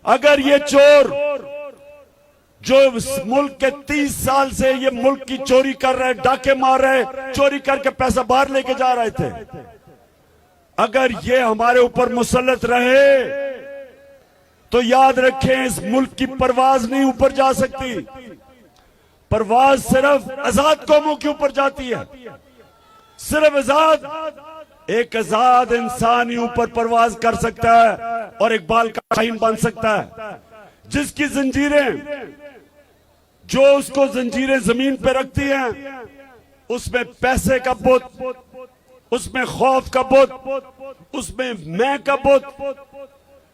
अगर ये चोर जो मुल्क के 30 साल से ये मुल्क की चोरी कर रहे, डाके मार रहे, चोरी करके पैसा बाहर लेके जा रहे थे, अगर ये हमारे ऊपर मुसल्लत रहे तो याद रखें इस मुल्क की परवाज नहीं ऊपर जा सकती। परवाज सिर्फ आजाद कौमों के ऊपर जाती है। सिर्फ एक आजाद इंसान ही ऊपर परवाज कर सकता है और इकबाल का शाहीन बन सकता है, जिसकी जंजीरें जो उसको जंजीरें जमीन पे रखती हैं, उसमें पैसे का बुत, उसमें खौफ का बुत, उसमें मैं का बुत,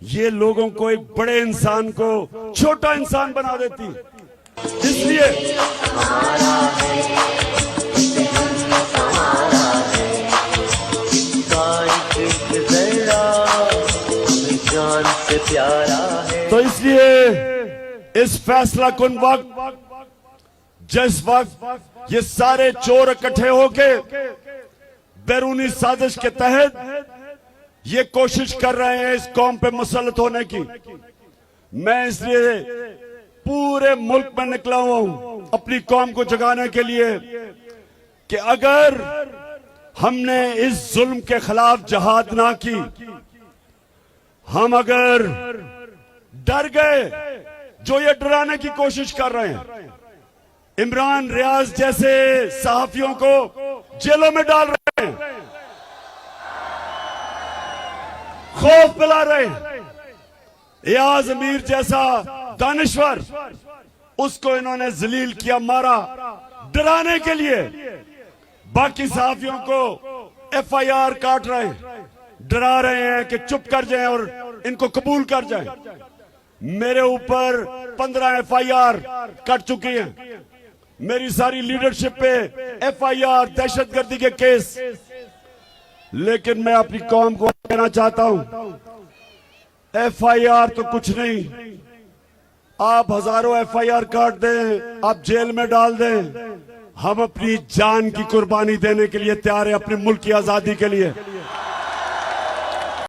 ये लोगों को एक बड़े इंसान को छोटा इंसान बना देती। इसलिए तो इसलिए इस फैसला कुन वक्त जिस वक्त ये सारे चोर इकट्ठे होके बैरूनी साजिश के तहत ये कोशिश कर रहे हैं इस कौम पे मुसल्लत होने की, मैं इसलिए पूरे मुल्क में निकला हुआ हूं अपनी कौम को जगाने के लिए कि अगर हमने इस जुल्म के खिलाफ जहाद ना की, हम अगर डर गए, जो ये डराने की कोशिश कर रहे हैं, इमरान रियाज जैसे सहाफियों को जेलों में डाल रहे हैं, खौफ पिला रहे हैं, एयाज अमीर जैसा दानिश्वर उसको इन्होंने जलील किया, मारा, डराने के लिए बाकी सहाफियों को FIR काट रहे हैं, डरा रहे हैं कि चुप कर जाएं और इनको कबूल कर जाएं। मेरे ऊपर 15 FIR कट चुकी हैं, मेरी सारी लीडरशिप पे FIR, दहशतगर्दी के केस। लेकिन मैं अपनी कौम को कहना चाहता हूं, FIR तो कुछ नहीं, आप हजारों FIR काट दें, आप जेल में डाल दें, हम अपनी जान की कुर्बानी देने के लिए तैयार हैं अपने मुल्क की आजादी के लिए।